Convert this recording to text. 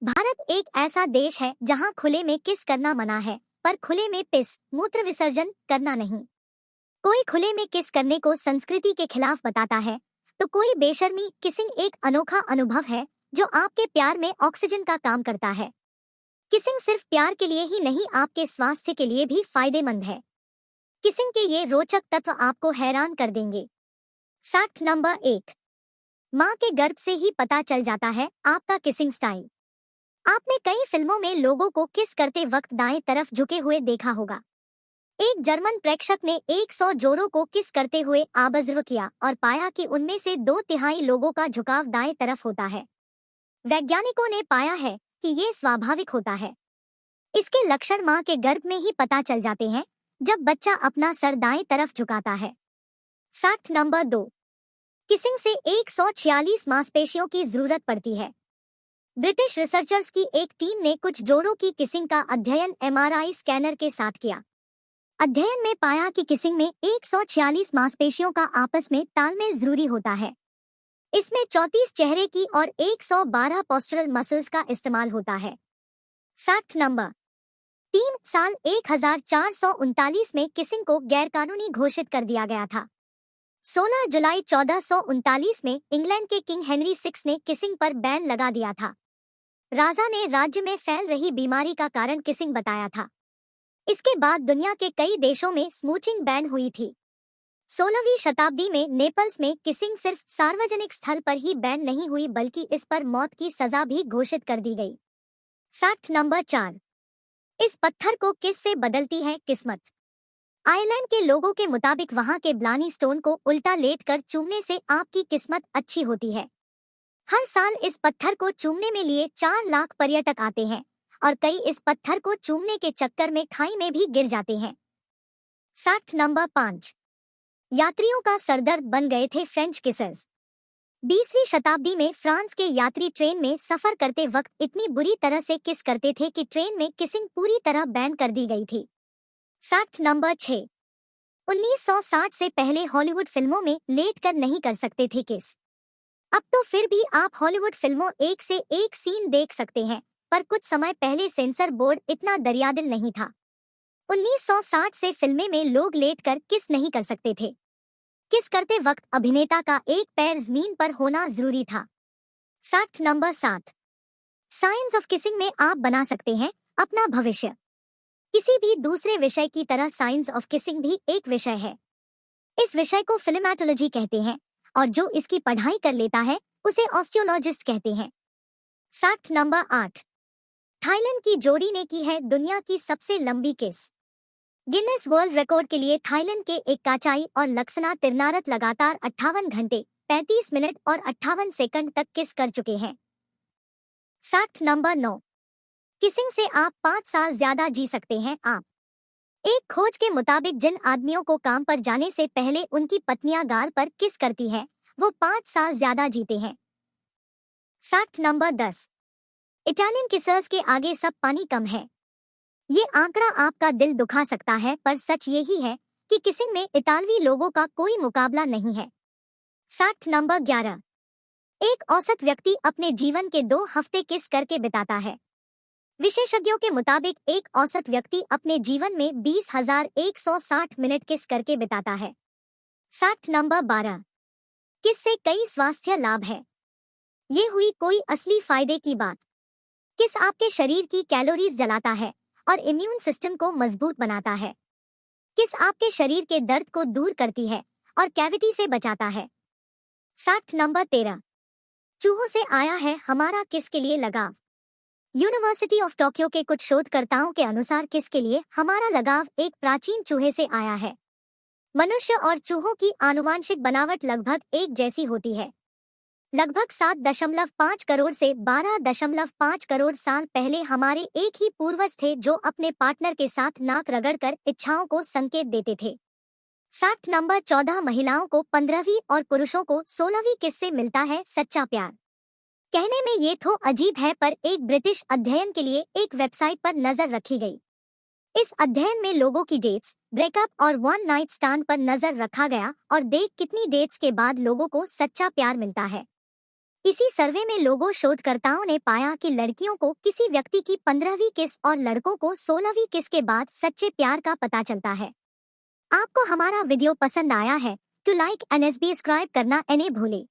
भारत एक ऐसा देश है जहां खुले में किस करना मना है, पर खुले में पिस मूत्र विसर्जन करना नहीं। कोई खुले में किस करने को संस्कृति के खिलाफ बताता है, तो कोई बेशर्मी किसिंग एक अनोखा अनुभव है जो आपके प्यार में ऑक्सीजन का काम करता है। किसिंग सिर्फ प्यार के लिए ही नहीं, आपके स्वास्थ्य के लिए भी फायदेमंद है। किसिंग के ये रोचक तत्व आपको हैरान कर देंगे। Fact number 1। माँ के गर्भ से ही पता चल जाता है आपका किसिंग स्टाइल। आपने कई फिल्मों में लोगों को किस करते वक्त दाएं तरफ झुके हुए देखा होगा। एक जर्मन प्रेक्षक ने 100 जोड़ों को किस करते हुए ऑब्जर्व किया और पाया कि उनमें से 2/3 लोगों का झुकाव दाएं तरफ होता है। वैज्ञानिकों ने पाया है कि ये स्वाभाविक होता है। इसके लक्षण मां के गर्भ में ही पता चल जाते हैं, जब बच्चा अपना सर दाएं तरफ झुकाता है। Fact number 2। किसिंग से 146 मांसपेशियों की जरूरत पड़ती है। ब्रिटिश रिसर्चर्स की एक टीम ने कुछ जोड़ों की किसिंग का अध्ययन एमआरआई स्कैनर के साथ किया। अध्ययन में पाया कि किसिंग में 146 मांसपेशियों का आपस में तालमेल जरूरी होता है। इसमें 34 चेहरे की और 112 पोस्चरल मसल्स का इस्तेमाल होता है। Fact number 3। साल 1439 में किसिंग को गैरकानूनी घोषित कर दिया गया था। 16 जुलाई 1439 में इंग्लैंड के किंग हेनरी 6 ने किसिंग पर बैन लगा दिया था। राजा ने राज्य में फैल रही बीमारी का कारण किसिंग बताया था। इसके बाद दुनिया के कई देशों में स्मूचिंग बैन हुई थी। 16वीं शताब्दी में नेपल्स में किसिंग सिर्फ सार्वजनिक स्थल पर ही बैन नहीं हुई, बल्कि इस पर मौत की सजा भी घोषित कर दी गई। Fact number 4। इस पत्थर को किस से बदलती है किस्मत। आयरलैंड के लोगों के मुताबिक वहां के ब्लानी स्टोन को उल्टा लेटकर चूमने से आपकी किस्मत अच्छी होती है। हर साल इस पत्थर को चूमने में लिए 4 लाख पर्यटक आते हैं और कई इस पत्थर को चूमने के चक्कर में खाई में भी गिर जाते हैं। Fact number 5। यात्रियों का सरदर्द बन गए थे फ्रेंच किसर्स। 20वीं शताब्दी में फ्रांस के यात्री ट्रेन में सफर करते वक्त इतनी बुरी तरह से किस करते थे कि ट्रेन में किसिंग पूरी तरह बैन कर दी गई थी। Fact number 6। 1960 से पहले हॉलीवुड फिल्मों में लेट कर नहीं कर सकते थे किस। अब तो फिर भी आप हॉलीवुड फिल्मों एक से एक सीन देख सकते हैं, पर कुछ समय पहले सेंसर बोर्ड इतना दरियादिल नहीं था। 1960 से फिल्में में लोग लेट कर किस नहीं कर सकते थे। किस करते वक्त अभिनेता का एक पैर जमीन पर होना जरूरी था। Fact number 7। Science of kissing में आप बना सकते हैं अपना भविष्य। किसी भी दूसरे विषय की तरह साइंस ऑफ किसिंग भी एक विषय है। इस विषय को फिल्मेटोलॉजी कहते हैं और जो इसकी पढ़ाई कर लेता है उसे ऑस्टियोलॉजिस्ट कहते हैं। Fact number 8। थाईलैंड की जोड़ी ने की है दुनिया की सबसे लंबी किस। गिनेस वर्ल्ड रिकॉर्ड के लिए थाईलैंड के एक काचाई और लक्सना तिरनारत लगातार 58 घंटे 35 मिनट और 58 सेकंड तक किस कर चुके हैं। Fact number 9। किसिंग से आप 5 साल ज्यादा जी सकते हैं आप। एक खोज के मुताबिक जिन आदमियों को काम पर जाने से पहले उनकी पत्नियां गाल पर किस करती हैं, वो 5 साल ज्यादा जीते हैं। Fact number 10। इटालियन किसर्स के आगे सब पानी कम है। ये आंकड़ा आपका दिल दुखा सकता है, पर सच यही है कि किसिंग में इतालवी लोगों का कोई मुकाबला नहीं है। Fact number 11। एक औसत व्यक्ति अपने जीवन के 2 हफ्ते किस करके बिताता है। विशेषज्ञों के मुताबिक एक औसत व्यक्ति अपने जीवन में 20,160 मिनट किस करके बिताता है। Fact number 12। किस से कई स्वास्थ्य लाभ है। ये हुई कोई असली फायदे की बात। किस आपके शरीर की कैलोरीज जलाता है और इम्यून सिस्टम को मजबूत बनाता है। किस आपके शरीर के दर्द को दूर करती है और कैविटी से बचाता है। Fact number 13। चूहों से आया है हमारा किस के लिए लगाव। यूनिवर्सिटी ऑफ टोक्यो के कुछ शोधकर्ताओं के अनुसार किस के लिए हमारा लगाव एक प्राचीन चूहे से आया है। मनुष्य और चूहों की आनुवांशिक बनावट लगभग एक जैसी होती है। लगभग 7.5 करोड़ से 12.5 करोड़ साल पहले हमारे एक ही पूर्वज थे जो अपने पार्टनर के साथ नाक रगड़कर इच्छाओं को संकेत देते थे। Fact number 14। महिलाओं को 15वीं और पुरुषों को 16वीं किस से मिलता है सच्चा प्यार। कहने में ये तो अजीब है, पर एक ब्रिटिश अध्ययन के लिए एक वेबसाइट पर नजर रखी गई। इस अध्ययन में लोगों की डेट्स, ब्रेकअप और वन नाइट स्टैंड पर नजर रखा गया और देख कितनी डेट्स के बाद लोगों को सच्चा प्यार मिलता है। इसी सर्वे में लोगों शोधकर्ताओं ने पाया कि लड़कियों को किसी व्यक्ति की 15वीं किस और लड़कों को 16वीं किस के बाद सच्चे प्यार का पता चलता है। आपको हमारा वीडियो पसंद आया है तो लाइक एंड सब्सक्राइब करना नहीं भूलें।